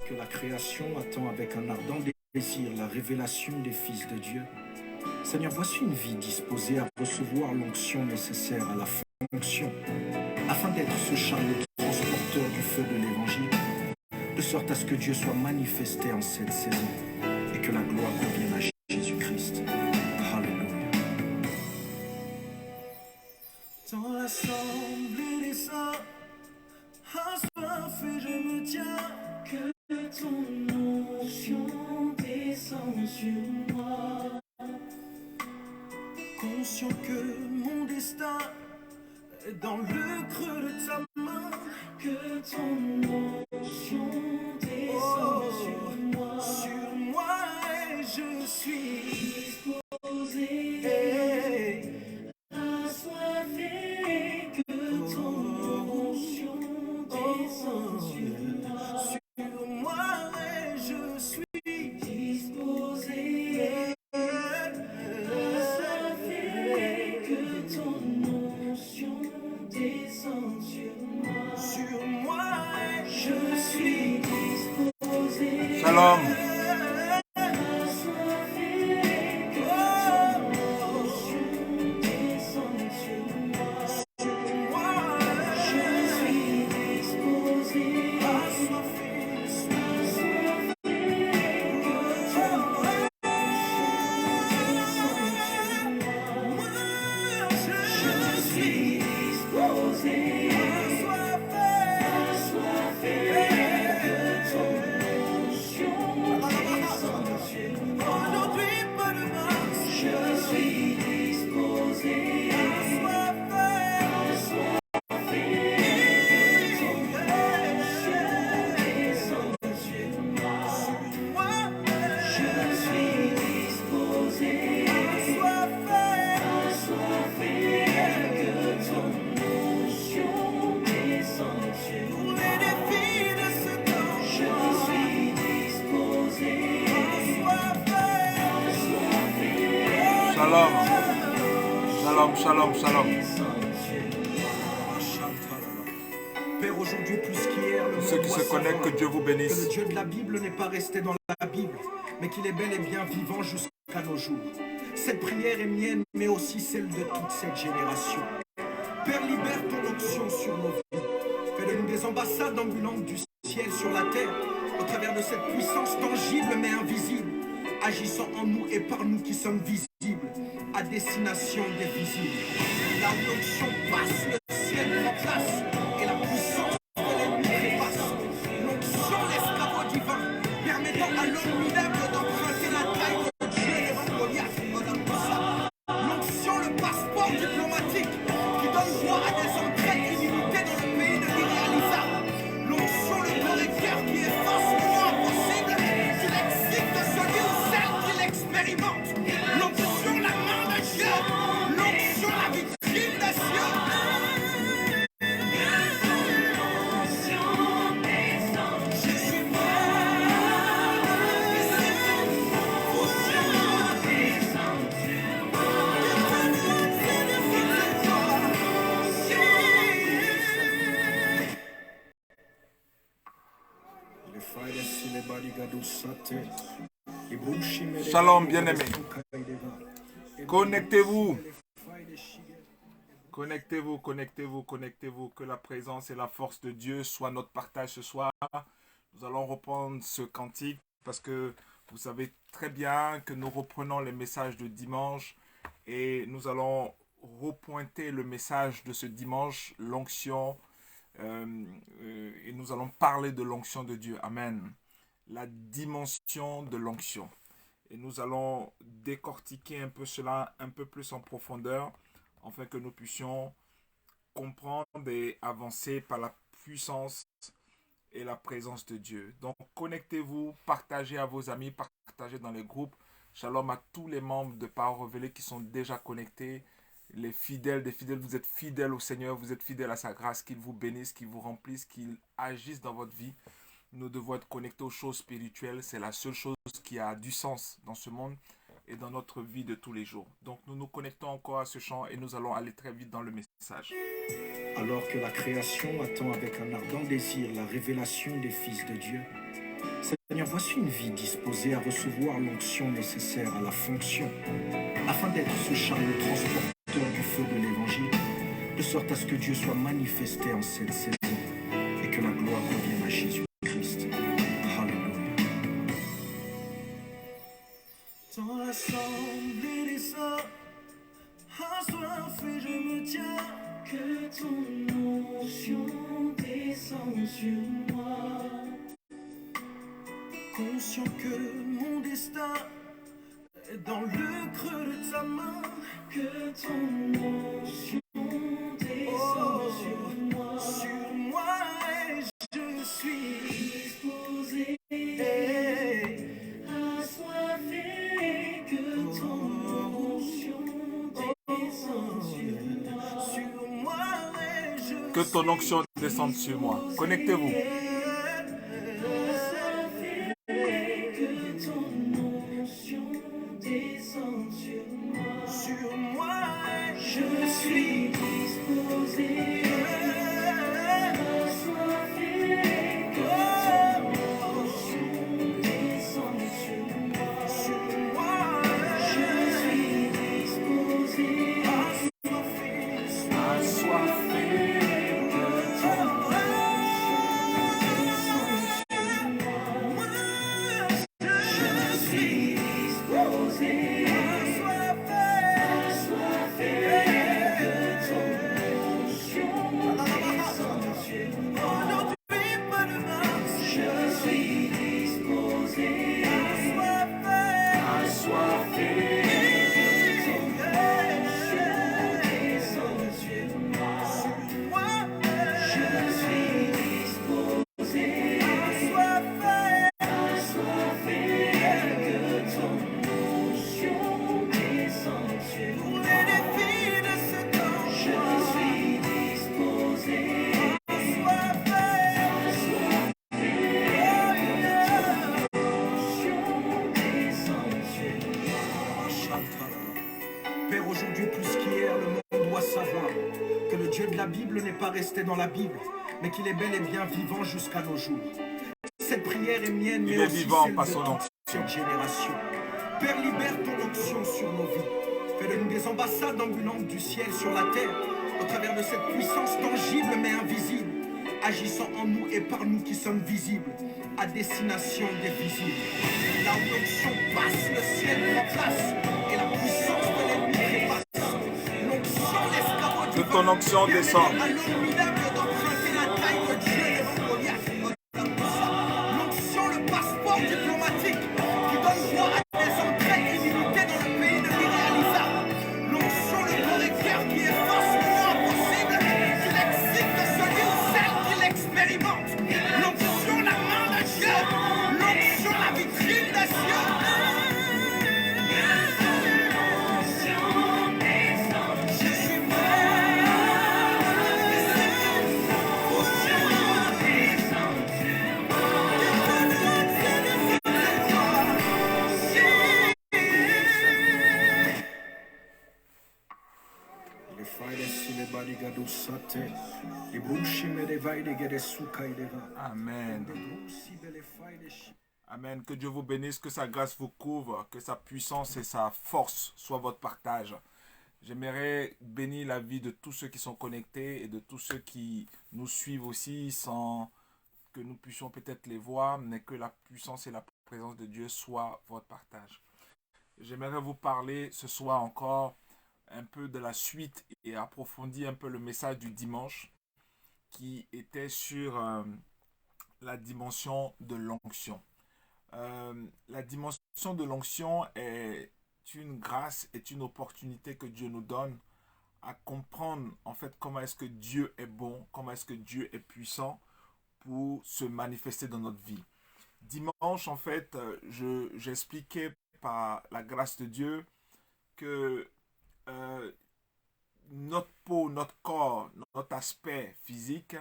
que la création attend avec un ardent désir la révélation des fils de Dieu. Seigneur, voici une vie disposée à recevoir l'onction nécessaire à la fonction, afin d'être ce chariot transporteur du feu de l'Évangile, de sorte à ce que Dieu soit manifesté en cette saison et que la gloire revienne à Jésus-Christ. Alléluia. Dans l'assemblée des saints, assoiffé, je me tiens. Que ton onction descende sur moi. Conscient que mon destin est dans le creux de ta main. Que ton onction descende sur moi. Sur moi et je suis disposé. Hey. Assoiffé, que ton onction descende sur moi. Sur moi et je suis disposé. Assoiffé, que ton onction descende sur moi. Sur moi et je suis disposé. Shalom. Shalom, shalom. Père, aujourd'hui plus qu'hier, Ceux qui se connectent, que Dieu vous bénisse. Que le Dieu de la Bible n'est pas resté dans la Bible, mais qu'il est bel et bien vivant jusqu'à nos jours. Cette prière est mienne, mais aussi celle de toute cette génération. Père, libère ton onction sur nos vies. Fais de nous des ambassades ambulantes du ciel sur la terre, au travers de cette puissance tangible mais invisible, agissant en nous et par nous qui sommes visibles, à destination des visibles. Là où l'onction passe, le ciel prend place, et la puissance de l'ennemi trépasse. L'onction, l'escabeau divin, permettant à l'homme minable d'emprunter la taille de Dieu devant Goliath. L'onction, le passeport diplomatique, qui donne droit à des entrées illimitées dans le pays de l'irréalisable. L'onction, le correcteur qui efface le moins possible, qui l'excite de celui ou celle qui l'expérimente. L'onction, la main de Dieu. L'onction, la vitrine des cieux. Shalom, bien-aimés. Connectez-vous. Connectez-vous, connectez-vous, connectez-vous. Que la présence et la force de Dieu soient notre partage ce soir. Nous allons reprendre ce cantique parce que vous savez très bien que nous reprenons les messages de dimanche et nous allons repointer le message de ce dimanche, l'onction, et nous allons parler de l'onction de Dieu. Amen. La dimension de l'onction. Et nous allons décortiquer un peu cela un peu plus en profondeur afin que nous puissions comprendre et avancer par la puissance et la présence de Dieu. Donc connectez-vous, partagez à vos amis, partagez dans les groupes. Shalom à tous les membres de Parole Révélée qui sont déjà connectés. Les fidèles des fidèles, vous êtes fidèles au Seigneur, vous êtes fidèles à sa grâce, qu'il vous bénisse, qu'il vous remplisse, qu'il agisse dans votre vie. Nous devons être connectés aux choses spirituelles. C'est la seule chose qui a du sens dans ce monde et dans notre vie de tous les jours. Donc nous nous connectons encore à ce chant et nous allons aller très vite dans le message. Alors que la création attend avec un ardent désir la révélation des fils de Dieu, Seigneur, voici une vie disposée à recevoir l'onction nécessaire à la fonction, afin d'être ce chariot transporteur du feu de l'Évangile, de sorte à ce que Dieu soit manifesté en cette saison et que la gloire revienne à Jésus-Christ. Alléluia. Dans l'assemblée des hommes, assoiffé, je me tiens. Que ton onction descende sur moi. Conscient que mon destin est dans le creux de ta main. Que ton onction descende sur moi. Sur moi, et je suis disposé. Assoiffé, que ton onction descende sur moi. Que ton onction descende sur moi. Connectez-vous. Que ton onction descende sur moi. Je suis disposé. Assoiffé, que ton onction descende sur moi. Je suis disposé. Assoiffé. Père, aujourd'hui plus qu'hier, le monde doit savoir que le Dieu de la Bible n'est pas resté dans la Bible, mais qu'il est bel et bien vivant jusqu'à nos jours. Cette prière est mienne, mais aussi vivant, celle pas de son nom. toute cette génération. Père, libère ton onction sur nos vies. Fais de nous des ambassades ambulantes du ciel sur la terre, au travers de cette puissance tangible mais invisible, agissant en nous et par nous qui sommes visibles, à destination des visibles. Là où l'onction passe, le ciel prend place, et la puissance de l'ennemi trépasse. L'onction, l'escabeau du Que ton onction descende. à l'homme minable d'emprunter la taille de Dieu devant Goliath. L'onction, le passeport diplomatique qui donne droit à des entrées illimitées dans le pays de l'irréalisable. L'onction, le correcteur qui efface le non impossible, qui l'excite de celui ou celle qui l'expérimente. L'onction, la main de Dieu. L'onction, la vitrine des cieux. Je suis Amen. Amen. Que Dieu vous bénisse, que sa grâce vous couvre, que sa puissance et sa force soient votre partage. J'aimerais bénir la vie de tous ceux qui sont connectés et de tous ceux qui nous suivent aussi sans que nous puissions peut-être les voir, mais que la puissance et la présence de Dieu soient votre partage. J'aimerais vous parler ce soir encore un peu de la suite et approfondir un peu le message du dimanche qui était sur la dimension de l'onction. La dimension de l'onction est une grâce, est une opportunité que Dieu nous donne à comprendre en fait comment est-ce que Dieu est bon, comment est-ce que Dieu est puissant pour se manifester dans notre vie. Dimanche, en fait, j'expliquais par la grâce de Dieu que notre peau, notre corps, notre aspect physique,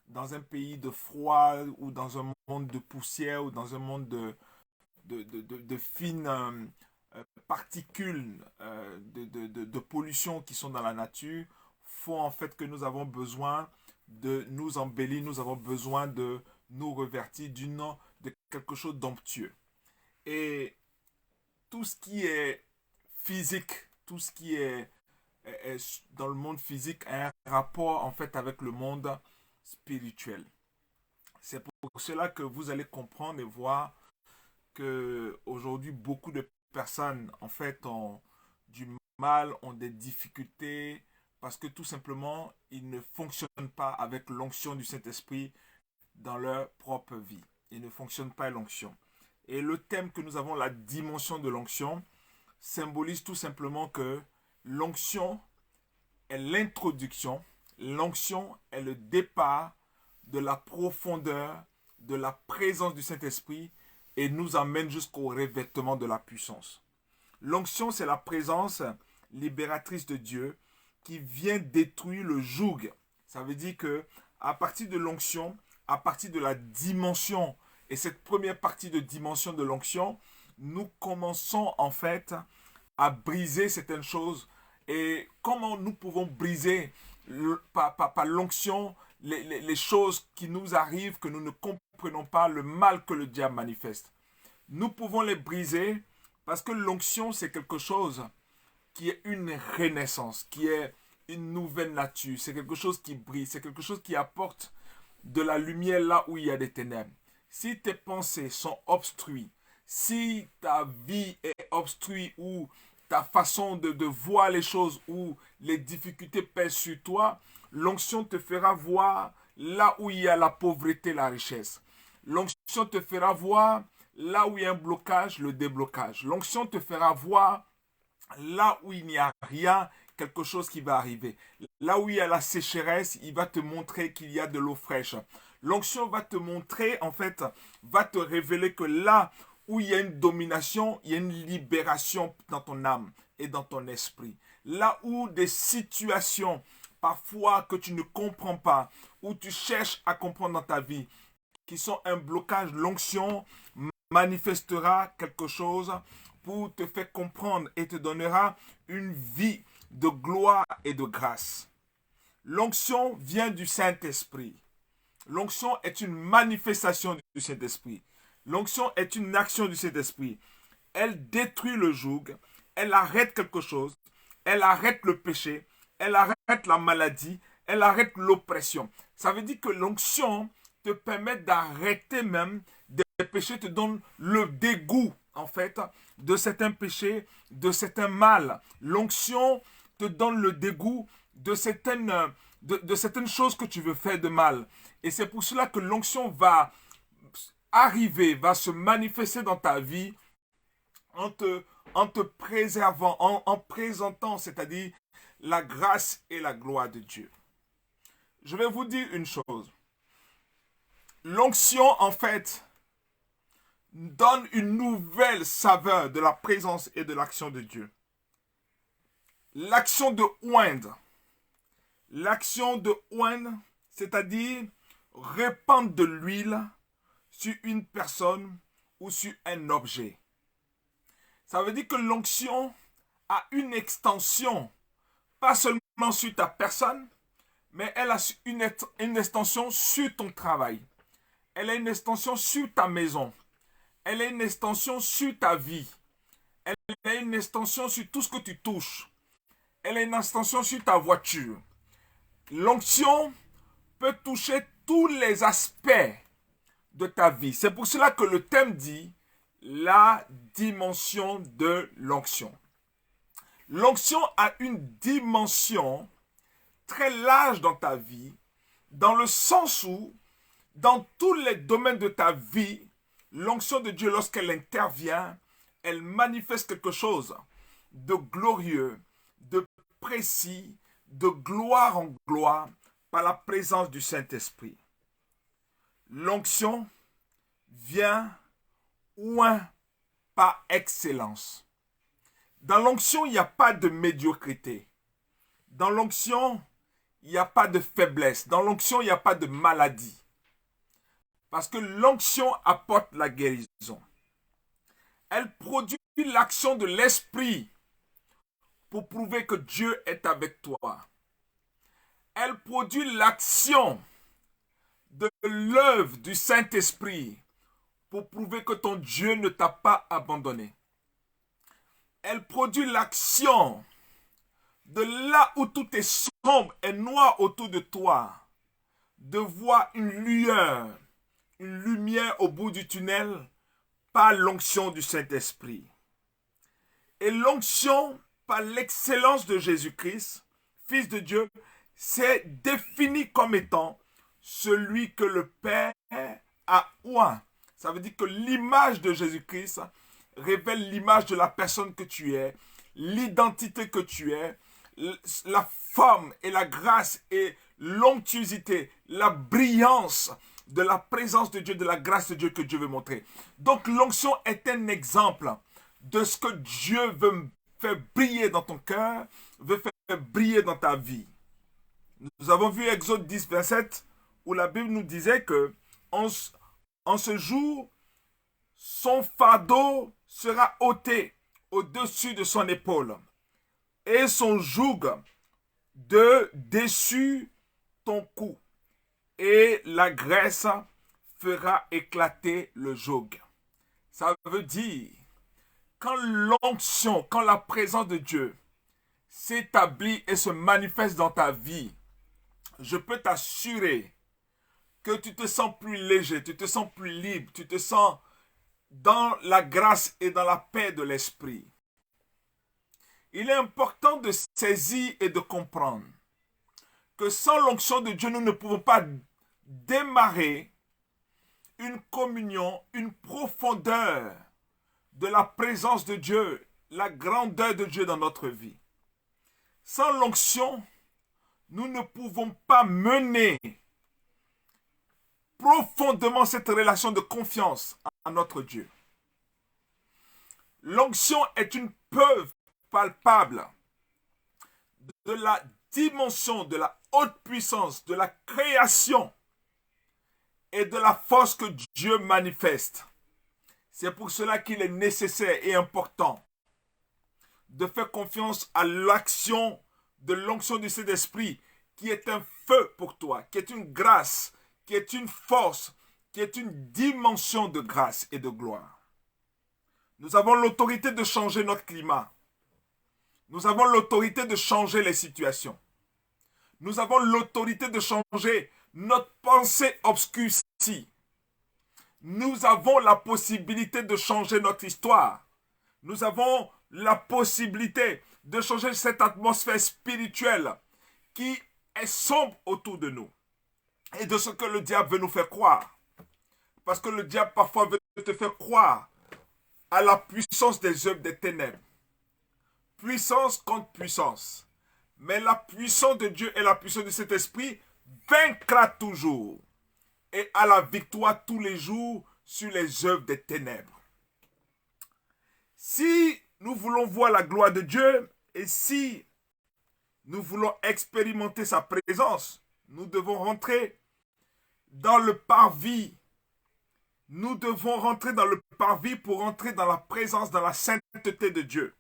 dans un pays de froid ou dans un monde de poussière ou dans un monde de fines particules de pollution qui sont dans la nature, font en fait que nous avons besoin de nous embellir, nous avons besoin de nous revêtir de quelque chose d'onctueux. Et tout ce qui est physique, tout ce qui est dans le monde physique a un rapport en fait avec le monde spirituel. C'est pour cela que vous allez comprendre et voir que aujourd'hui beaucoup de personnes en fait ont du mal, ont des difficultés parce que tout simplement ils ne fonctionnent pas avec l'onction du Saint-Esprit dans leur propre vie. Ils ne fonctionnent pas avec l'onction. Et le thème que nous avons, la dimension de l'onction, symbolise tout simplement que l'onction est l'introduction, l'onction est le départ de la profondeur, de la présence du Saint-Esprit et nous amène jusqu'au revêtement de la puissance. L'onction, c'est la présence libératrice de Dieu qui vient détruire le joug. Ça veut dire que à partir de l'onction, à partir de la dimension, et cette première partie de dimension de l'onction, nous commençons en fait à briser certaines choses. Et comment nous pouvons briser par l'onction les choses qui nous arrivent, que nous ne comprenons pas, le mal que le diable manifeste. Nous pouvons les briser parce que l'onction, c'est quelque chose qui est une renaissance, qui est une nouvelle nature. C'est quelque chose qui brille, c'est quelque chose qui apporte de la lumière là où il y a des ténèbres. Si tes pensées sont obstruées, si ta vie est obstruée ou ta façon de voir les choses ou les difficultés pèsent sur toi, l'onction te fera voir là où il y a la pauvreté, la richesse. L'onction te fera voir là où il y a un blocage, le déblocage. L'onction te fera voir là où il n'y a rien, quelque chose qui va arriver. Là où il y a la sécheresse, il va te montrer qu'il y a de l'eau fraîche. L'onction va te montrer, en fait, va te révéler que là où il y a une domination, il y a une libération dans ton âme et dans ton esprit. Là où des situations, parfois que tu ne comprends pas, où tu cherches à comprendre dans ta vie, qui sont un blocage, l'onction manifestera quelque chose pour te faire comprendre et te donnera une vie de gloire et de grâce. L'onction vient du Saint-Esprit. L'onction est une manifestation du Saint-Esprit. L'onction est une action du Saint-Esprit. Elle détruit le joug, elle arrête quelque chose, elle arrête le péché, elle arrête la maladie, elle arrête l'oppression. Ça veut dire que l'onction te permet d'arrêter même des péchés, te donne le dégoût en fait de certains péchés, de certains mal. L'onction te donne le dégoût de certaines choses que tu veux faire de mal. Et c'est pour cela que l'onction va arriver, va se manifester dans ta vie en te préservant, en présentant, c'est-à-dire la grâce et la gloire de Dieu. Je vais vous dire une chose. L'onction, en fait, donne une nouvelle saveur de la présence et de l'action de Dieu. L'action de oindre. L'action de oindre, c'est-à-dire répandre de l'huile sur une personne ou sur un objet. Ça veut dire que l'onction a une extension, pas seulement sur ta personne, mais elle a une extension sur ton travail. Elle a une extension sur ta maison. Elle a une extension sur ta vie. Elle a une extension sur tout ce que tu touches. Elle a une extension sur ta voiture. L'onction peut toucher tous les aspects de ta vie. C'est pour cela que le thème dit la dimension de l'onction. L'onction a une dimension très large dans ta vie, dans le sens où, dans tous les domaines de ta vie, l'onction de Dieu, lorsqu'elle intervient, elle manifeste quelque chose de glorieux, de précis, de gloire en gloire, par la présence du Saint-Esprit. L'onction vient oint par excellence. Dans l'onction, il n'y a pas de médiocrité. Dans l'onction, il n'y a pas de faiblesse. Dans l'onction, il n'y a pas de maladie. Parce que l'onction apporte la guérison. Elle produit l'action de l'esprit pour prouver que Dieu est avec toi. Elle produit l'action de l'œuvre du Saint-Esprit pour prouver que ton Dieu ne t'a pas abandonné. Elle produit l'action de là où tout est sombre et noir autour de toi, de voir une lumière au bout du tunnel par l'onction du Saint-Esprit. Et l'onction, par l'excellence de Jésus-Christ, Fils de Dieu, c'est défini comme étant celui que le Père a oint. Ça veut dire que l'image de Jésus-Christ révèle l'image de la personne que tu es, l'identité que tu es, la forme et la grâce et l'onctuosité, la brillance de la présence de Dieu, de la grâce de Dieu que Dieu veut montrer. Donc l'onction est un exemple de ce que Dieu veut faire briller dans ton cœur, veut faire briller dans ta vie. Nous avons vu Exode 10, 27, où la Bible nous disait que en ce jour, son fardeau sera ôté au-dessus de son épaule et son joug de dessus ton cou, et la graisse fera éclater le joug. Ça veut dire, quand l'onction, quand la présence de Dieu s'établit et se manifeste dans ta vie, je peux t'assurer que tu te sens plus léger, tu te sens plus libre, tu te sens dans la grâce et dans la paix de l'esprit. Il est important de saisir et de comprendre que sans l'onction de Dieu, nous ne pouvons pas démarrer une communion, une profondeur de la présence de Dieu, la grandeur de Dieu dans notre vie. Sans l'onction, nous ne pouvons pas mener profondément cette relation de confiance à notre Dieu. L'onction est une preuve palpable de la dimension, de la haute puissance, de la création et de la force que Dieu manifeste. C'est pour cela qu'il est nécessaire et important de faire confiance à l'action de l'onction du Saint-Esprit, qui est un feu pour toi, qui est une grâce, qui est une force, qui est une dimension de grâce et de gloire. Nous avons l'autorité de changer notre climat. Nous avons l'autorité de changer les situations. Nous avons l'autorité de changer notre pensée obscurcie. Nous avons la possibilité de changer notre histoire. Nous avons la possibilité de changer cette atmosphère spirituelle qui est sombre autour de nous et de ce que le diable veut nous faire croire. Parce que le diable parfois veut te faire croire à la puissance des œuvres des ténèbres. Puissance contre puissance. Mais la puissance de Dieu et la puissance de cet esprit vaincra toujours et a la victoire tous les jours sur les œuvres des ténèbres. Si nous voulons voir la gloire de Dieu et si nous voulons expérimenter sa présence, nous devons rentrer dans le parvis. Nous devons rentrer dans le parvis pour entrer dans la présence, dans la sainteté de Dieu.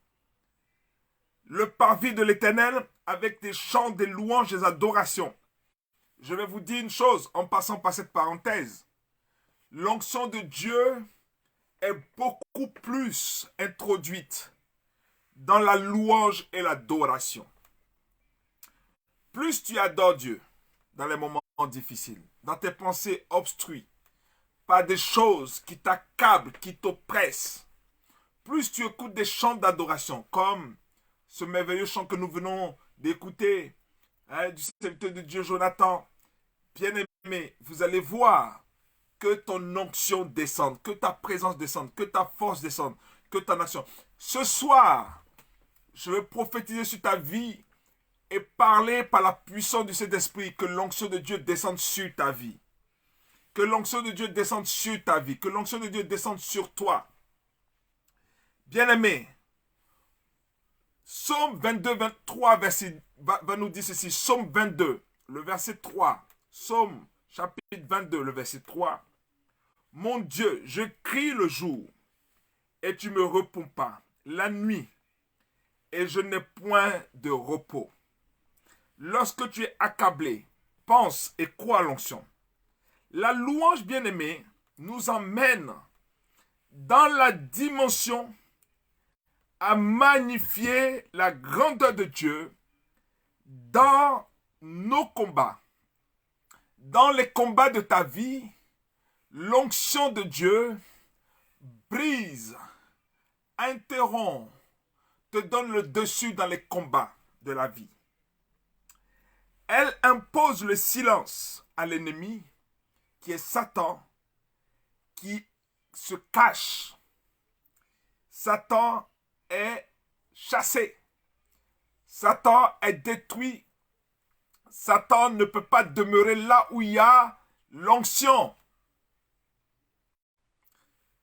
Le parvis de l'Éternel avec des chants, des louanges, des adorations. Je vais vous dire une chose en passant par cette parenthèse. L'onction de Dieu est beaucoup plus introduite dans la louange et l'adoration. Plus tu adores Dieu dans les moments difficiles, dans tes pensées obstruées, par des choses qui t'accablent, qui t'oppressent, plus tu écoutes des chants d'adoration, comme ce merveilleux chant que nous venons d'écouter, du serviteur de Dieu Jonathan, bien-aimé, vous allez voir que ton onction descende, que ta présence descende, que ta force descende, que ta action. Ce soir, je vais prophétiser sur ta vie et parler par la puissance du Saint-Esprit que l'onction de Dieu descende sur ta vie. Que l'onction de Dieu descende sur ta vie. Que l'onction de Dieu descende sur toi. Bien-aimé, Psaume 22, 23 va nous dire ceci. Psaume 22, le verset 3. Psaume chapitre 22, le verset 3. Mon Dieu, je crie le jour et tu me réponds pas. La nuit et je n'ai point de repos. Lorsque tu es accablé, pense et crois à l'onction. La louange, bien-aimée, nous emmène dans la dimension à magnifier la grandeur de Dieu dans nos combats. Dans les combats de ta vie, l'onction de Dieu brise, interrompt, te donne le dessus dans les combats de la vie. Elle impose le silence à l'ennemi qui est Satan, qui se cache. Satan est chassé. Satan est détruit. Satan ne peut pas demeurer là où il y a l'onction.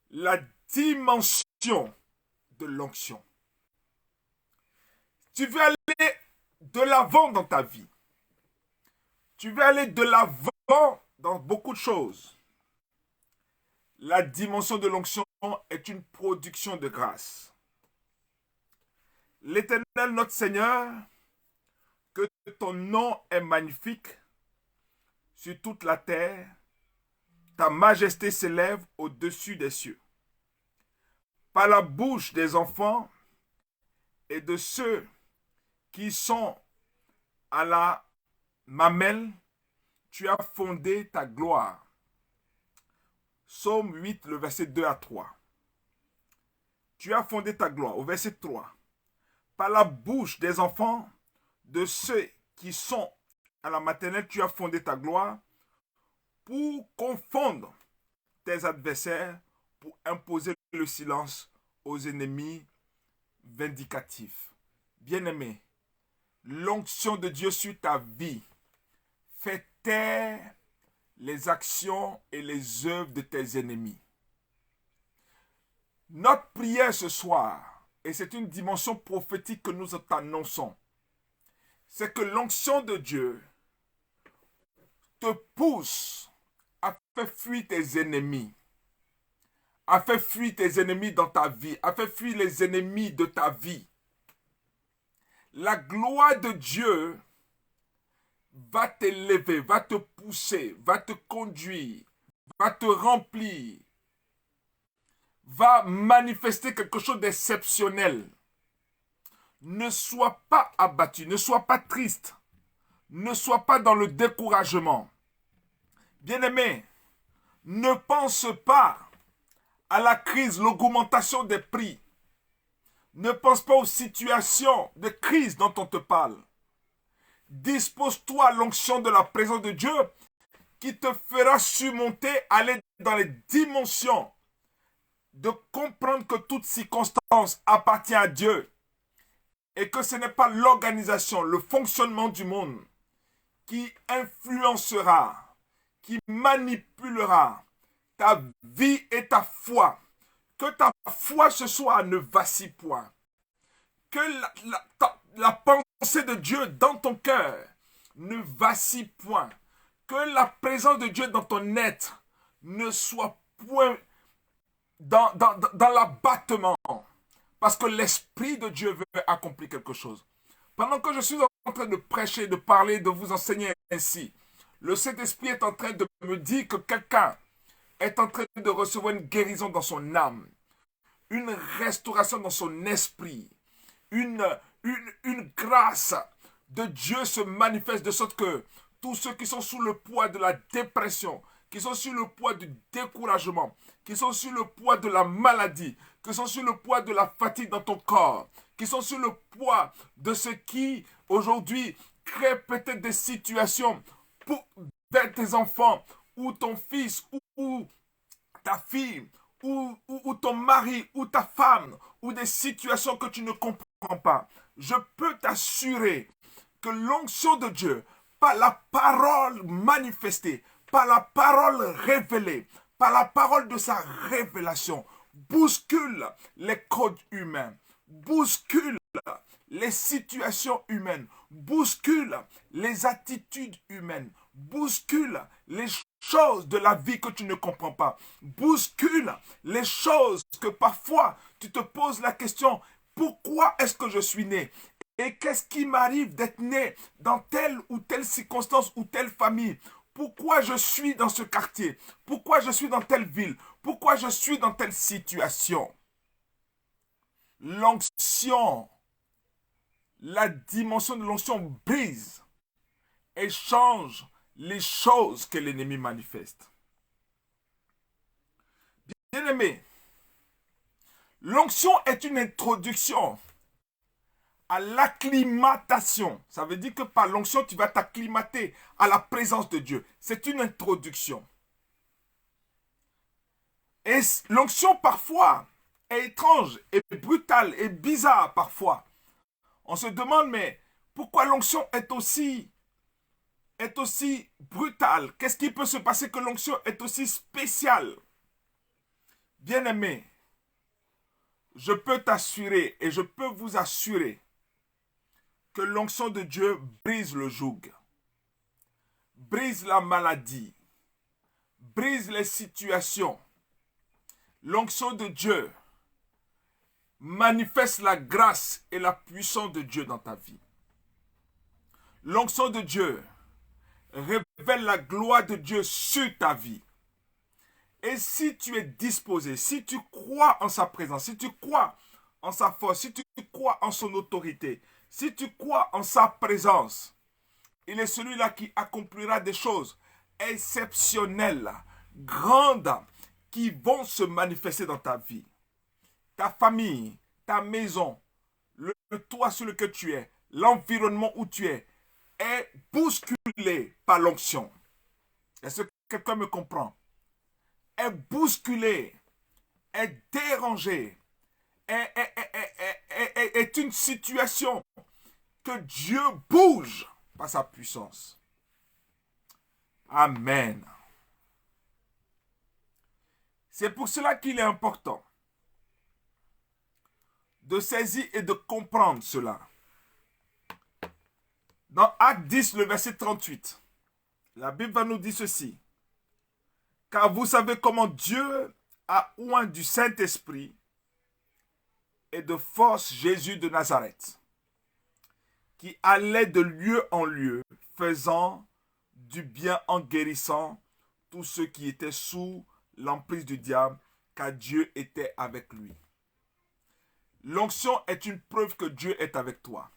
La dimension de l'onction. Tu veux aller de l'avant dans ta vie. Tu veux aller de l'avant dans beaucoup de choses. La dimension de l'onction est une production de grâce. L'Éternel, notre Seigneur, que ton nom est magnifique sur toute la terre. Ta majesté s'élève au-dessus des cieux. Par la bouche des enfants et de ceux qui sont à la mamelle, tu as fondé ta gloire. Psaume 8, le verset 2 à 3. Tu as fondé ta gloire, au verset 3. Par la bouche des enfants, de ceux qui sont à la maternelle, tu as fondé ta gloire pour confondre tes adversaires, pour imposer le silence aux ennemis vindicatifs. Bien-aimé, l'onction de Dieu sur ta vie fait taire les actions et les œuvres de tes ennemis. Notre prière ce soir, et c'est une dimension prophétique que nous t'annonçons, c'est que l'onction de Dieu te pousse à faire fuir tes ennemis, à faire fuir tes ennemis dans ta vie, à faire fuir les ennemis de ta vie. La gloire de Dieu va t'élever, va te pousser, va te conduire, va te remplir, va manifester quelque chose d'exceptionnel. Ne sois pas abattu, ne sois pas triste, ne sois pas dans le découragement. Bien-aimé, ne pense pas à la crise, l'augmentation des prix. Ne pense pas aux situations de crise dont on te parle. Dispose-toi à l'onction de la présence de Dieu qui te fera surmonter, aller dans les dimensions de comprendre que toute circonstance appartient à Dieu et que ce n'est pas l'organisation, le fonctionnement du monde qui influencera, qui manipulera ta vie et ta foi. Que ta foi ce soir ne vacille point. Que la pensée de Dieu dans ton cœur ne vacille point. Que la présence de Dieu dans ton être ne soit point dans l'abattement. Parce que l'Esprit de Dieu veut accomplir quelque chose. Pendant que je suis en train de prêcher, de parler, de vous enseigner ainsi, le Saint-Esprit est en train de me dire que quelqu'un est en train de recevoir une guérison dans son âme, une restauration dans son esprit, une grâce de Dieu se manifeste de sorte que tous ceux qui sont sous le poids de la dépression, qui sont sur le poids du découragement, qui sont sur le poids de la maladie, qui sont sur le poids de la fatigue dans ton corps, qui sont sur le poids de ce qui aujourd'hui crée peut-être des situations vers tes enfants, ou ton fils, ou ta fille, ou ton mari, ou ta femme, ou des situations que tu ne comprends pas. Je peux t'assurer que l'onction de Dieu, par la parole manifestée, par la parole révélée, par la parole de sa révélation, bouscule les codes humains, bouscule les situations humaines, bouscule les attitudes humaines, bouscule les choses de la vie que tu ne comprends pas, bouscule les choses que parfois tu te poses la question, pourquoi est-ce que je suis né? Et qu'est-ce qui m'arrive d'être né dans telle ou telle circonstance ou telle famille? Pourquoi je suis dans ce quartier? Pourquoi je suis dans telle ville? Pourquoi je suis dans telle situation? L'onction, la dimension de l'onction brise et change les choses que l'ennemi manifeste. Bien-aimé, l'onction est une introduction à l'acclimatation. Ça veut dire que par l'onction, tu vas t'acclimater à la présence de Dieu. C'est une introduction. Et l'onction, parfois, est étrange, et brutale, et bizarre, parfois. On se demande, mais pourquoi l'onction est aussi brutale? Qu'est-ce qui peut se passer que l'onction est aussi spéciale? Bien-aimé, je peux t'assurer et je peux vous assurer que l'onction de Dieu brise le joug, brise la maladie, brise les situations. L'onction de Dieu manifeste la grâce et la puissance de Dieu dans ta vie. L'onction de Dieu révèle la gloire de Dieu sur ta vie. Et si tu es disposé, si tu crois en sa présence, si tu crois en sa force, si tu crois en son autorité, si tu crois en sa présence, il est celui-là qui accomplira des choses exceptionnelles, grandes, qui vont se manifester dans ta vie. Ta famille, ta maison, le toit sur lequel tu es, l'environnement où tu es bousculé par l'onction. Est-ce que quelqu'un me comprend? Est bousculé, est dérangé, est une situation que Dieu bouge par sa puissance. Amen. C'est pour cela qu'il est important de saisir et de comprendre cela. Dans Acte 10, le verset 38, la Bible va nous dire ceci. Car vous savez comment Dieu a oint du Saint-Esprit et de force Jésus de Nazareth, qui allait de lieu en lieu, faisant du bien en guérissant tous ceux qui étaient sous l'emprise du diable, car Dieu était avec lui. L'onction est une preuve que Dieu est avec toi.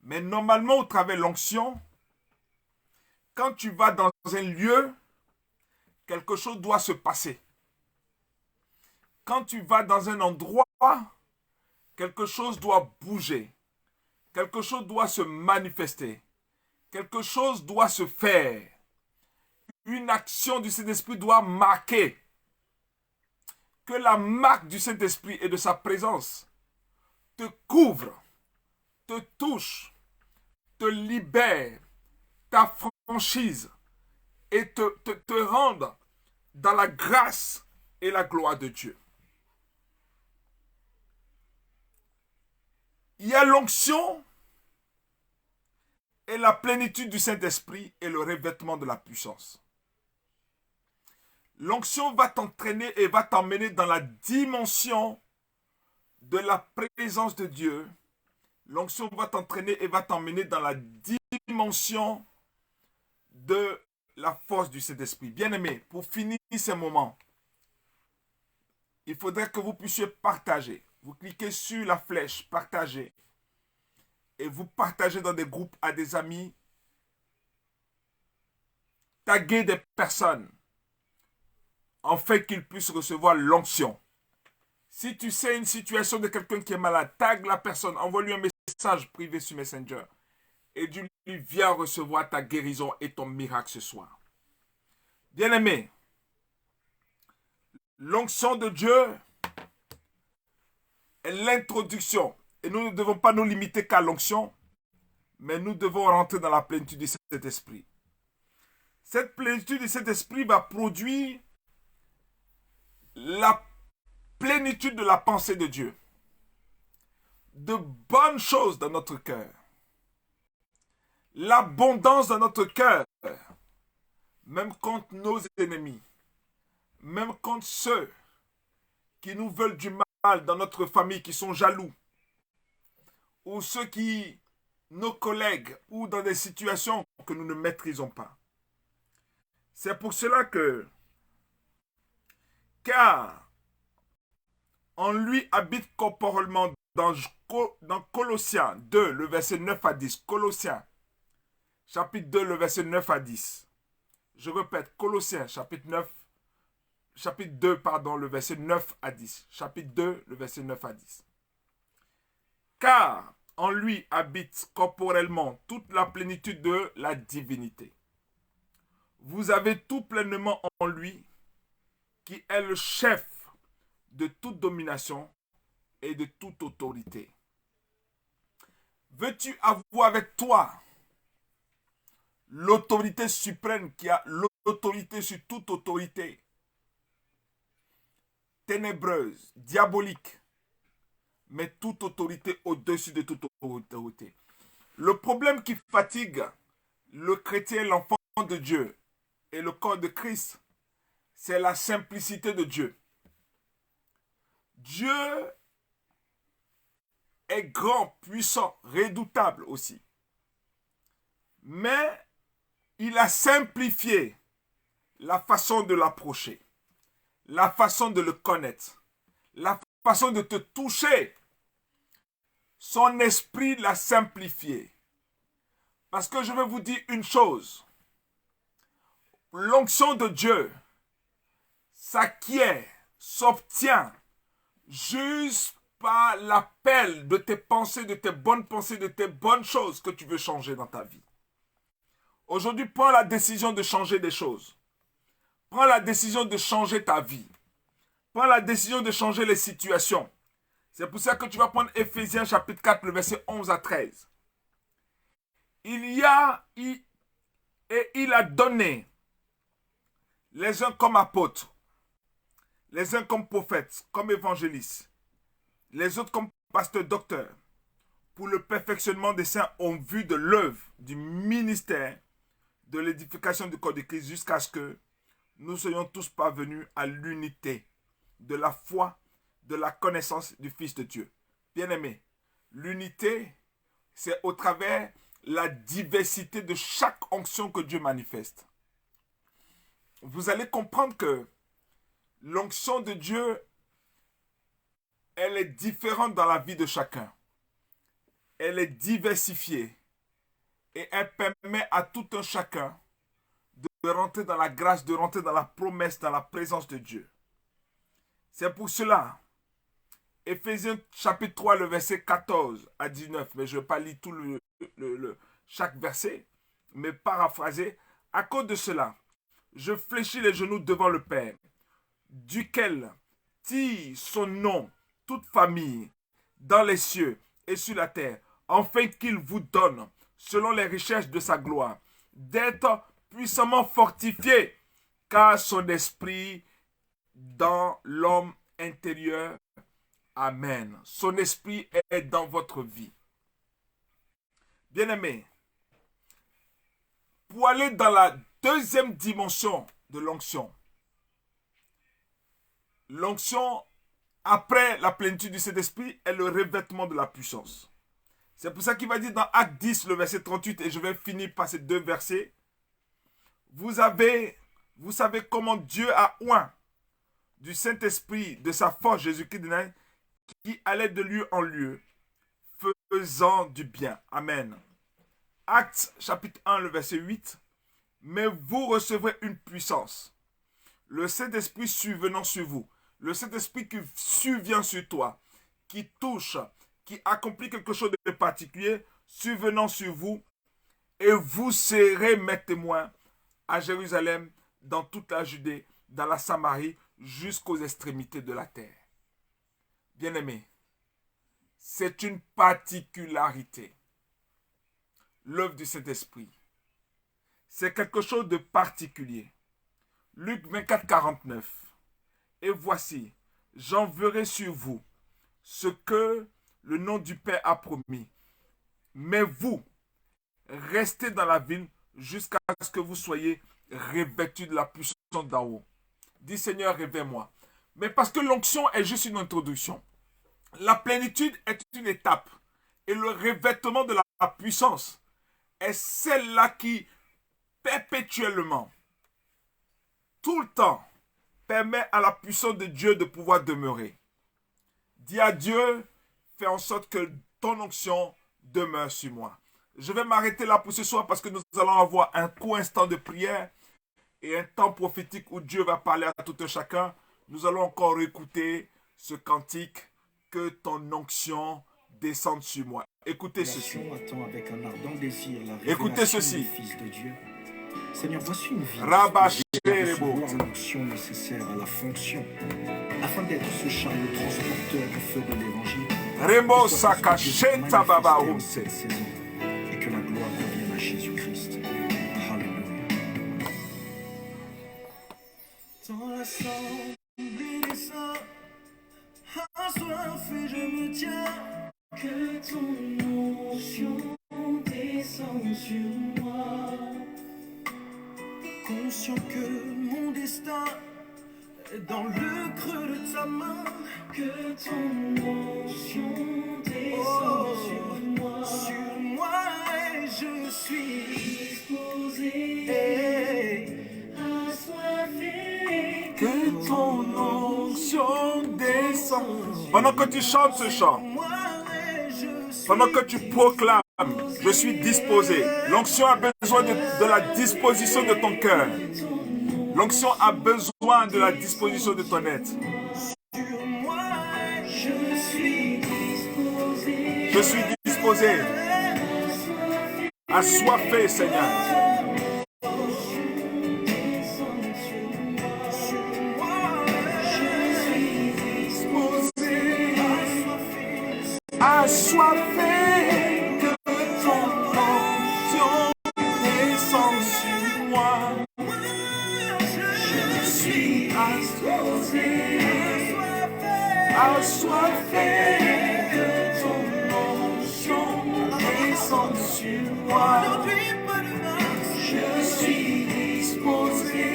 Mais normalement, au travers de l'onction, quand tu vas dans un lieu, quelque chose doit se passer. Quand tu vas dans un endroit, quelque chose doit bouger. Quelque chose doit se manifester. Quelque chose doit se faire. Une action du Saint-Esprit doit marquer. Que la marque du Saint-Esprit et de sa présence te couvre, te touche, te libère, t'affranchise et te rende dans la grâce et la gloire de Dieu. Il y a l'onction et la plénitude du Saint-Esprit et le revêtement de la puissance. L'onction va t'entraîner et va t'emmener dans la dimension de la présence de Dieu. L'onction va t'entraîner et va t'emmener dans la dimension de la force du Saint-Esprit. Bien-aimés, pour finir ces moments, il faudrait que vous puissiez partager. Vous cliquez sur la flèche, partager. Et vous partagez dans des groupes à des amis. Taguez des personnes. En fait qu'ils puissent recevoir l'onction. Si tu sais une situation de quelqu'un qui est malade, tag la personne, envoie-lui un message privé sur Messenger. Et dis-lui, viens recevoir ta guérison et ton miracle ce soir. Bien-aimé, l'onction de Dieu est l'introduction. Et nous ne devons pas nous limiter qu'à l'onction, mais nous devons rentrer dans la plénitude de cet esprit. Cette plénitude de cet esprit va produire la plénitude de la pensée de Dieu. De bonnes choses dans notre cœur. L'abondance dans notre cœur. Même contre nos ennemis. Même contre ceux qui nous veulent du mal dans notre famille, qui sont jaloux. Ou ceux qui, nos collègues, ou dans des situations que nous ne maîtrisons pas. C'est pour cela que Car en lui habite corporellement dans Colossiens 2, le verset 9 à 10. Colossiens, chapitre 2, le verset 9 à 10. Je répète, Colossiens, chapitre 2, pardon, le verset 9 à 10. Chapitre 2, le verset 9 à 10. Car en lui habite corporellement toute la plénitude de la divinité. Vous avez tout pleinement en lui, qui est le chef de toute domination et de toute autorité. Veux-tu avoir avec toi l'autorité suprême qui a l'autorité sur toute autorité ténébreuse, diabolique, mais toute autorité au-dessus de toute autorité? Le problème qui fatigue le chrétien, l'enfant de Dieu et le corps de Christ, c'est la simplicité de Dieu. Dieu est grand, puissant, redoutable aussi. Mais il a simplifié la façon de l'approcher, la façon de le connaître, la façon de te toucher. Son esprit l'a simplifié. Parce que je vais vous dire une chose. L'onction de Dieu s'acquiert, s'obtient juste par l'appel de tes pensées, de tes bonnes choses que tu veux changer dans ta vie. Aujourd'hui, prends la décision de changer des choses. Prends la décision de changer ta vie. Prends la décision de changer les situations. C'est pour ça que tu vas prendre Éphésiens chapitre 4, le verset 11 à 13. Il a donné les uns comme apôtres, les uns comme prophètes, comme évangélistes, les autres comme pasteurs, docteurs, pour le perfectionnement des saints en vue de l'œuvre du ministère de l'édification du corps de Christ, jusqu'à ce que nous soyons tous parvenus à l'unité de la foi, de la connaissance du Fils de Dieu. Bien-aimés, l'unité, c'est au travers la diversité de chaque onction que Dieu manifeste. Vous allez comprendre que l'onction de Dieu, elle est différente dans la vie de chacun. Elle est diversifiée. Et elle permet à tout un chacun de rentrer dans la grâce, de rentrer dans la promesse, dans la présence de Dieu. C'est pour cela, Éphésiens chapitre 3, le verset 14 à 19, mais je ne vais pas lire tout chaque verset, mais paraphraser. À cause de cela, je fléchis les genoux devant le Père, duquel tire son nom toute famille dans les cieux et sur la terre, afin qu'il vous donne, selon les richesses de sa gloire, d'être puissamment fortifié, car son esprit dans l'homme intérieur. Amen. Son esprit est dans votre vie. Bien-aimés, pour aller dans la deuxième dimension de l'onction, l'onction après la plénitude du Saint-Esprit est le revêtement de la puissance. C'est pour ça qu'il va dire dans Acte 10, le verset 38, et je vais finir par ces deux versets. Vous savez comment Dieu a oint du Saint-Esprit, de sa force, Jésus-Christ de Nazareth, qui allait de lieu en lieu, faisant du bien. Amen. Actes chapitre 1, le verset 8. Mais vous recevrez une puissance. Le Saint-Esprit survenant sur vous. Le Saint-Esprit qui survient sur toi, qui touche, qui accomplit quelque chose de particulier, survenant sur vous, et vous serez mes témoins à Jérusalem, dans toute la Judée, dans la Samarie, jusqu'aux extrémités de la terre. Bien-aimés, c'est une particularité. L'œuvre du Saint-Esprit. C'est quelque chose de particulier. Luc 24, 49. Et voici, j'enverrai sur vous ce que le nom du Père a promis. Mais vous, restez dans la ville jusqu'à ce que vous soyez revêtus de la puissance d'en haut. Dis Seigneur, révèle-moi. Mais parce que l'onction est juste une introduction. La plénitude est une étape. Et le revêtement de la puissance est celle-là qui, perpétuellement, tout le temps, Permets à la puissance de Dieu de pouvoir demeurer. Dis à Dieu, fais en sorte que ton onction demeure sur moi. Je vais m'arrêter là pour ce soir parce que nous allons avoir un court instant de prière et un temps prophétique où Dieu va parler à tout un chacun. Nous allons encore écouter ce cantique, que ton onction descende sur moi. Écoutez ceci. Attend avec un ardent désir la Écoutez révélation ceci. du Fils de Dieu. Seigneur, voici une vie Rabaché disposée à les recevoir mots. l'onction nécessaire à la fonction, afin d'être ce chariot transporteur du feu de l'évangile. Remo Que soit ta sakasheta baba manifestée en rose. cette saison, et que la gloire revienne à Jésus-Christ. Alléluia. Dans l'assemblée des saints, assoiffé, je me tiens. Que ton onction descende sur moi. Conscient que mon destin est dans le creux de ta main. Que ton onction descende sur moi. Sur moi, et je suis disposé. Assoiffé. Que ton onction descende. Pendant que tu chantes ce chant, pendant que tu proclames, je suis disposé. L'onction a besoin de la disposition de ton cœur. L'onction a besoin de la disposition de ton être. Je suis disposé. Assoiffé, Seigneur. Assoiffé, que ton onction descende sur moi. Je suis disposé. Assoiffé, que ton onction descende sur moi. Je suis disposé.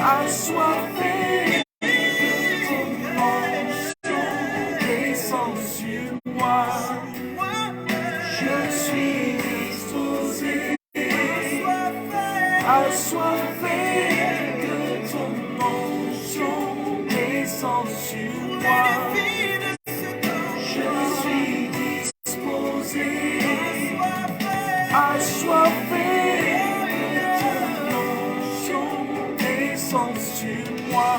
Assoiffé, que ton onction descende sur moi. Je suis disposé. Assoiffé, que ton onction descende sur moi. Je suis disposé. Assoiffé, que ton onction descende sur moi.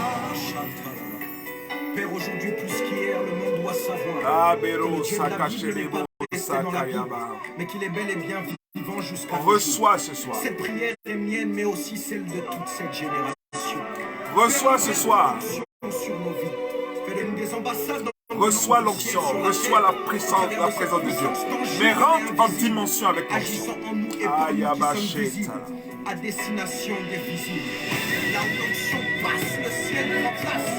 Père, aujourd'hui plus qu'hier, le monde doit savoir que le Dieu de la Bible n'est pas resté dans la Bible, mais qu'il est bel et bien vivant jusqu'à nos jours. Reçois ce soir. Cette prière est mienne, mais aussi celle de toute cette génération. Reçois ce soir. Sur nos vies. Fais de nous des ambassades dans Reçois l'onction. Reçois la présence de Dieu. Mais rentre en dimension avec l'onction. agissant en nous et par nous qui sommes visibles, à destination des visibles. Là où l'onction passe, le ciel prend place,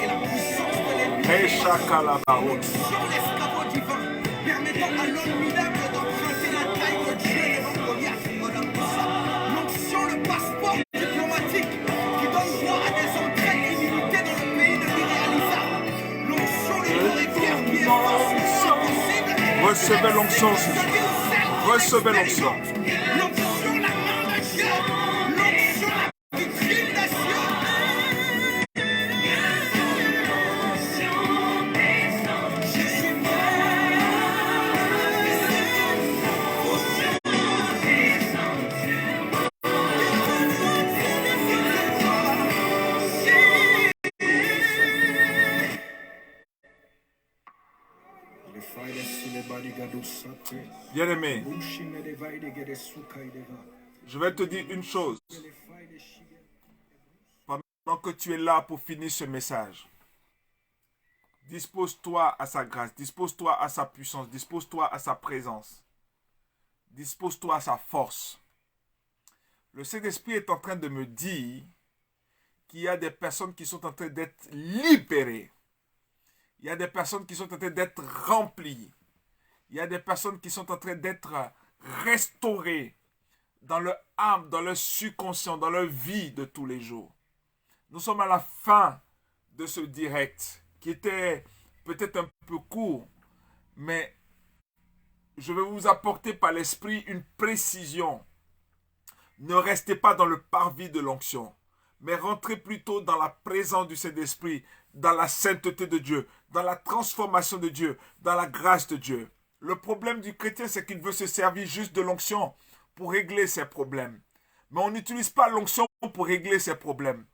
et la puissance de l'ennemi l'onction, l'escabeau divin, permettant à l'homme minable d'emprunter la taille de Dieu et non Goliath. L'onction, le passeport diplomatique qui donne droit à des entrées illimitées dans le pays de l'irréalisable. L'onction, le correcteur qui efface l'impossible. Recevez l'onction ce soir. Recevez l'onction. L'onction, la main de Dieu. L'onction, la vitrine des cieux. Je suis Bien-aimé, je vais te dire une chose. Pendant que tu es là pour finir ce message, dispose-toi à sa grâce, dispose-toi à sa puissance, dispose-toi à sa présence, dispose-toi à sa force. Le Saint-Esprit est en train de me dire qu'il y a des personnes qui sont en train d'être libérées. Il y a des personnes qui sont en train d'être remplies. Il y a des personnes qui sont en train d'être restaurées dans leur âme, dans leur subconscient, dans leur vie de tous les jours. Nous sommes à la fin de ce direct qui était peut-être un peu court, mais je vais vous apporter par l'esprit une précision. Ne restez pas dans le parvis de l'onction. mais rentrez plutôt dans la présence du Saint-Esprit, dans la sainteté de Dieu, dans la transformation de Dieu, dans la grâce de Dieu. Le problème du chrétien, c'est qu'il veut se servir juste de l'onction pour régler ses problèmes. Mais on n'utilise pas l'onction pour régler ses problèmes.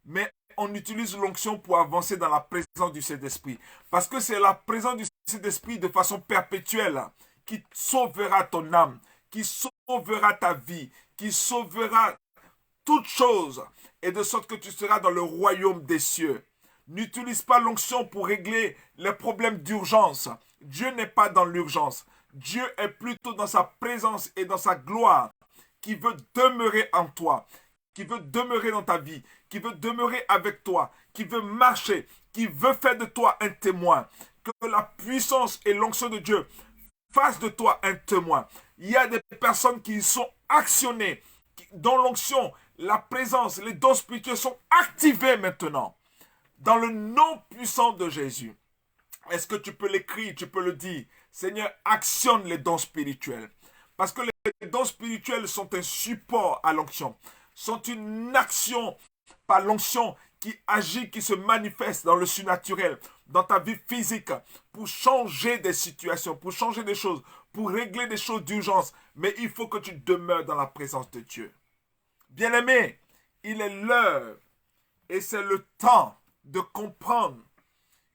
Mais on utilise l'onction pour avancer dans la présence du Saint-Esprit. Parce que c'est la présence du Saint-Esprit de façon perpétuelle qui sauvera ton âme, qui sauvera ta vie, qui sauvera toutes choses, et de sorte que tu seras dans le royaume des cieux. N'utilise pas l'onction pour régler les problèmes d'urgence. Dieu n'est pas dans l'urgence. Dieu est plutôt dans sa présence et dans sa gloire, qui veut demeurer en toi, qui veut demeurer dans ta vie, qui veut demeurer avec toi, qui veut marcher, qui veut faire de toi un témoin. Que la puissance et l'onction de Dieu fassent de toi un témoin. Il y a des personnes qui sont actionnées, dont l'onction, la présence, les dons spirituels sont activés maintenant. Dans le nom puissant de Jésus. Est-ce que tu peux l'écrire, tu peux le dire? Seigneur, actionne les dons spirituels. Parce que les dons spirituels sont un support à l'onction. Sont une action par l'onction qui agit, qui se manifeste dans le surnaturel, dans ta vie physique, pour changer des situations, pour changer des choses, pour régler des choses d'urgence. Mais il faut que tu demeures dans la présence de Dieu. Bien-aimé, il est l'heure et c'est le temps de comprendre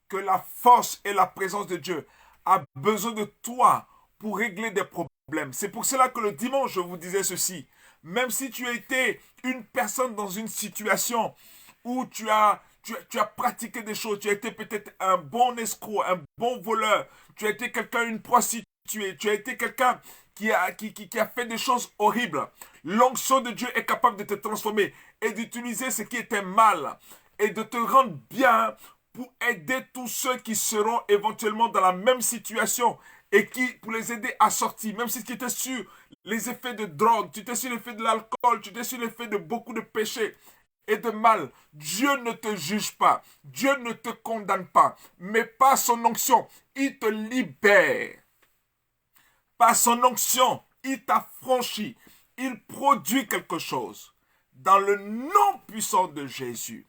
que la force et la présence de Dieu a besoin de toi pour régler des problèmes. C'est pour cela que le dimanche, je vous disais ceci. Même si tu as été une personne dans une situation où tu as pratiqué des choses, tu as été peut-être un bon escroc, un bon voleur, tu as été quelqu'un, une prostituée, tu as été quelqu'un qui a fait des choses horribles. L'onction de Dieu est capable de te transformer et d'utiliser ce qui était mal et de te rendre bien pour aider tous ceux qui seront éventuellement dans la même situation et pour les aider à sortir, même si tu étais sur les effets de drogue, tu étais sur l'effet de l'alcool, tu étais sur l'effet de beaucoup de péchés et de mal. Dieu ne te juge pas, Dieu ne te condamne pas, mais par son onction, il te libère. Par son onction, il t'affranchit, il produit quelque chose. Dans le nom puissant de Jésus,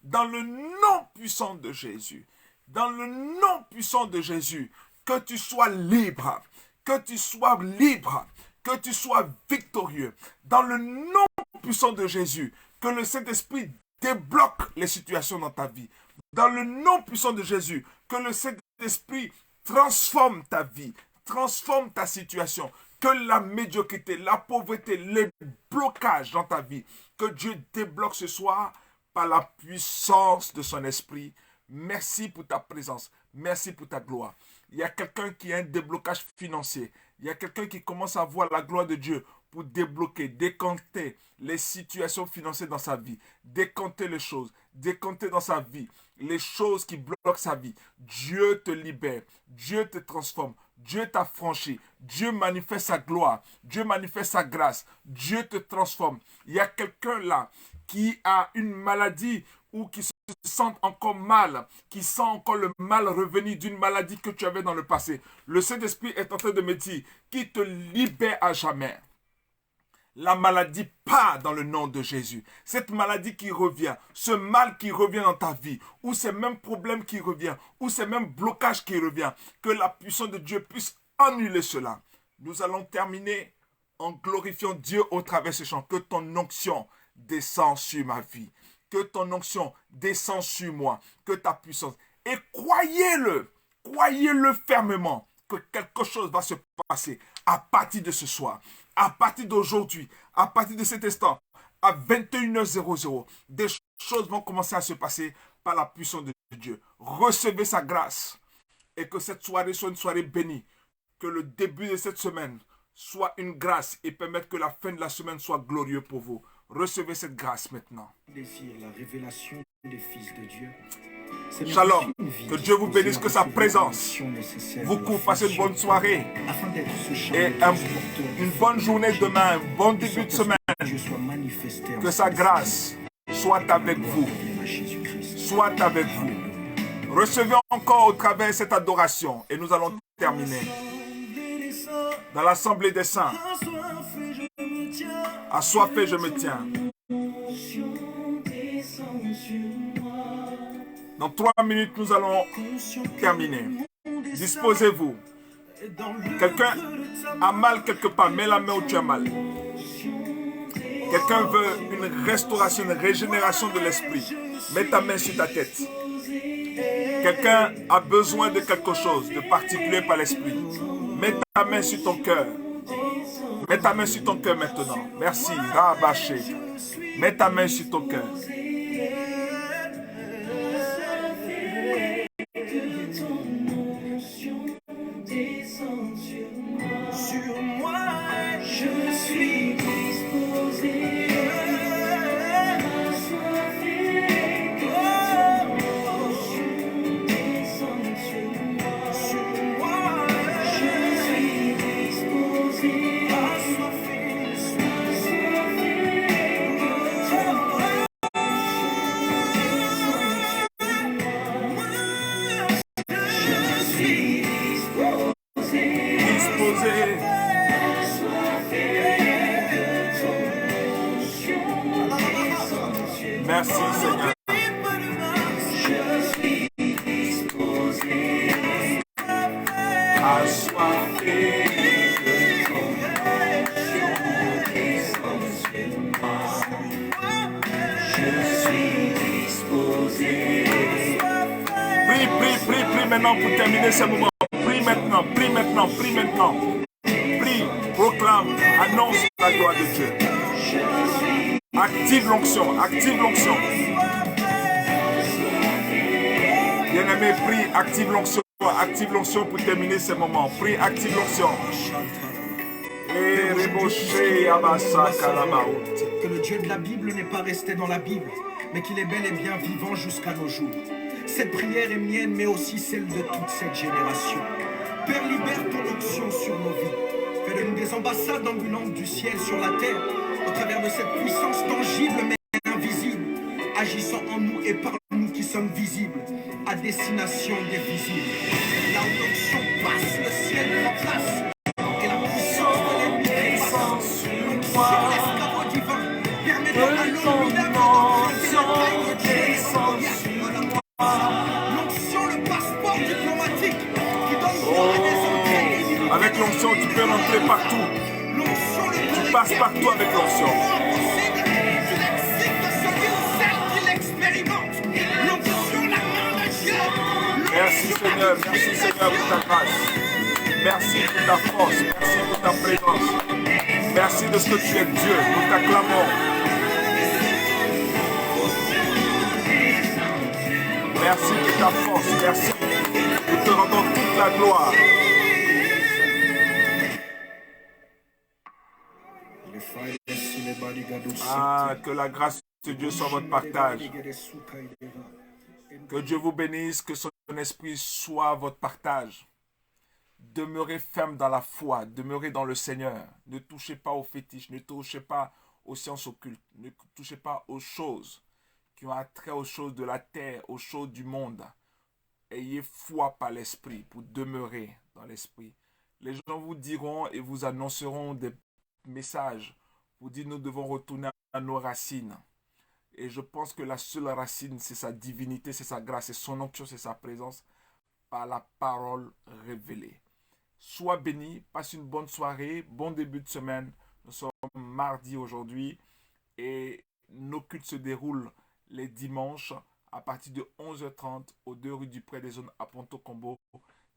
dans le nom puissant de Jésus, dans le nom puissant de Jésus, que tu sois libre, que tu sois libre, que tu sois victorieux. Dans le nom puissant de Jésus, que le Saint-Esprit débloque les situations dans ta vie. Dans le nom puissant de Jésus, que le Saint-Esprit transforme ta vie, transforme ta situation. Que la médiocrité, la pauvreté, les blocages dans ta vie, que Dieu débloque ce soir par la puissance de son esprit. Merci pour ta présence. Merci pour ta gloire. Il y a quelqu'un qui a un déblocage financier. Il y a quelqu'un qui commence à voir la gloire de Dieu pour débloquer, décanter les situations financières dans sa vie. Décanter les choses. Décanter dans sa vie les choses qui bloquent sa vie. Dieu te libère. Dieu te transforme. Dieu t'affranchit. Dieu manifeste sa gloire. Dieu manifeste sa grâce. Dieu te transforme. Il y a quelqu'un là qui a une maladie ou qui se sent encore mal, qui sent encore le mal revenir d'une maladie que tu avais dans le passé. Le Saint-Esprit est en train de me dire qu'il te libère à jamais. La maladie part dans le nom de Jésus. Cette maladie qui revient, ce mal qui revient dans ta vie, ou ces mêmes problèmes qui reviennent, ou ces mêmes blocages qui reviennent, que la puissance de Dieu puisse annuler cela. Nous allons terminer en glorifiant Dieu au travers de ce chant. Que ton onction descend sur ma vie. Que ton onction descend sur moi. Que ta puissance. Et croyez-le fermement que quelque chose va se passer à partir de ce soir. À partir d'aujourd'hui, à partir de cet instant, à 21h00, des choses vont commencer à se passer par la puissance de Dieu. Recevez sa grâce et que cette soirée soit une soirée bénie. Que le début de cette semaine soit une grâce et permette que la fin de la semaine soit glorieuse pour vous. Recevez cette grâce maintenant. La révélation des fils de Dieu. Shalom, que Dieu vous bénisse, que sa présence vous couvre. Passez une bonne soirée et une bonne journée demain, un bon début de semaine. Que sa grâce soit avec vous. Soit avec vous. Recevez encore au travers cette adoration et nous allons terminer. Dans l'assemblée des saints, assoiffé je me tiens. Dans 3 minutes, nous allons terminer. Disposez-vous. Quelqu'un a mal quelque part, mets la main où tu as mal. Quelqu'un veut une restauration, une régénération de l'esprit. Mets ta main sur ta tête. Quelqu'un a besoin de quelque chose de particulier par l'esprit. Mets ta main sur ton cœur. Mets ta main sur ton cœur maintenant. Merci. Rabaché. Mets ta main sur ton cœur. Sur moi, je suis disposé. Merci Seigneur. Assoiffé de ton je suis disposé. Prie maintenant pour terminer ce moment. Prie maintenant, prie maintenant, prie maintenant. Prie, proclame, annonce la gloire de Dieu. Active l'onction, active l'onction. Bien-aimé, prie, active l'onction pour terminer ce moment. Prie, active l'onction. Que le Dieu de la Bible n'est pas resté dans la Bible, mais qu'il est bel et bien vivant jusqu'à nos jours. Cette prière est mienne, mais aussi celle de toute cette génération. Père, libère ton onction sur nos vies. Fais de nous des ambassades ambulantes du ciel sur la terre, au travers de cette puissance tangible mais invisible, agissant en nous et par nous qui sommes visibles, à destination des visibles. Là où l'onction passe, le ciel prend place, et la puissance de l'ennemi dépasse. L'onction, l'escabeau divin, permet de l'onction, le passeport diplomatique qui donne droit à des entrées. Avec l'onction, tu peux rentrer partout. Tu passes partout avec l'onction. Merci Seigneur pour ta grâce. Merci pour ta force, merci pour ta présence. Merci de ce que tu es Dieu, nous t'acclamons. Merci pour ta force, merci. Nous te rendons toute la gloire. Ah, que la grâce de Dieu soit votre partage. Que Dieu vous bénisse, que son esprit soit votre partage. Demeurez ferme dans la foi, demeurez dans le Seigneur. Ne touchez pas aux fétiches, ne touchez pas aux sciences occultes, ne touchez pas aux choses qui ont attrait aux choses de la terre, aux choses du monde. Ayez foi par l'esprit pour demeurer dans l'esprit. Les gens vous diront et vous annonceront des messages pour dire nous devons retourner à nos racines. Et je pense que la seule racine, c'est sa divinité, c'est sa grâce, c'est son onction, c'est sa présence par la parole révélée. Sois béni, passe une bonne soirée, bon début de semaine. Nous sommes mardi aujourd'hui et nos cultes se déroulent les dimanches à partir de 11h30 aux 2 rue du Pré des Zones à Ponto Combo.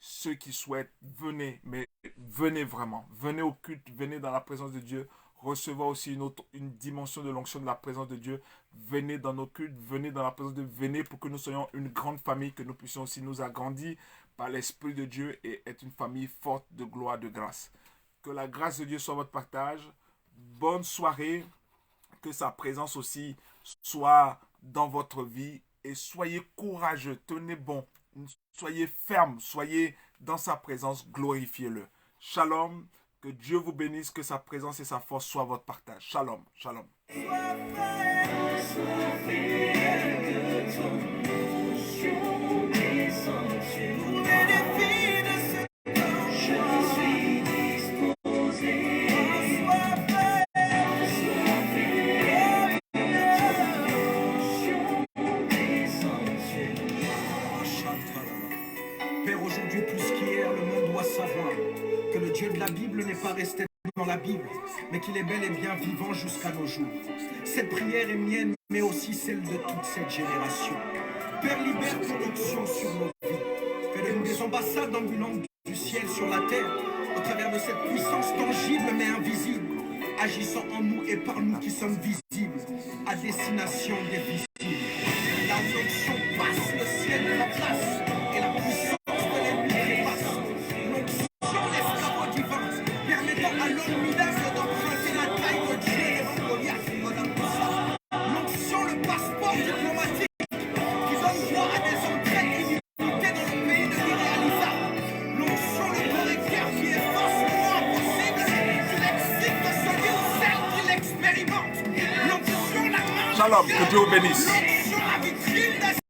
Ceux qui souhaitent, venez, mais venez vraiment. Venez au culte, venez dans la présence de Dieu. Recevoir aussi une dimension de l'onction de la présence de Dieu. Venez dans nos cultes, venez dans la présence de Dieu. Venez pour que nous soyons une grande famille, que nous puissions aussi nous agrandir par l'Esprit de Dieu et être une famille forte de gloire, de grâce. Que la grâce de Dieu soit votre partage. Bonne soirée. Que sa présence aussi soit dans votre vie. Et soyez courageux, tenez bon. Soyez ferme, soyez dans sa présence, glorifiez-le. Shalom. Que Dieu vous bénisse, que sa présence et sa force soient votre partage. Shalom, shalom. Père, aujourd'hui plus qu'hier, le monde doit savoir que le Dieu de la Bible n'est pas resté dans la Bible, mais qu'il est bel et bien vivant jusqu'à nos jours. Cette prière est mienne, mais aussi celle de toute cette génération. Père, libère ton onction sur nos vies. Fais de nous des ambassades ambulantes du ciel sur la terre, au travers de cette puissance tangible mais invisible, agissant en nous et par nous qui sommes visibles, à destination des visibles. Là où l'onction passe, le ciel remplace, et la puissance de l'ennemi trépasse. L'onction l'escabeau divin, permettant à l'homme minable d'emprunter la taille de Dieu devant Goliath. L'onction, le passeport diplomatique, qui donne voix à des entrées illimitées dans le pays de l'irréalisable. L'onction, le correcteur qui efface le mot impossible, du lexique de celui ou celle qui l'expérimente. L'onction, la main. Shalom, que Dieu vous bénisse.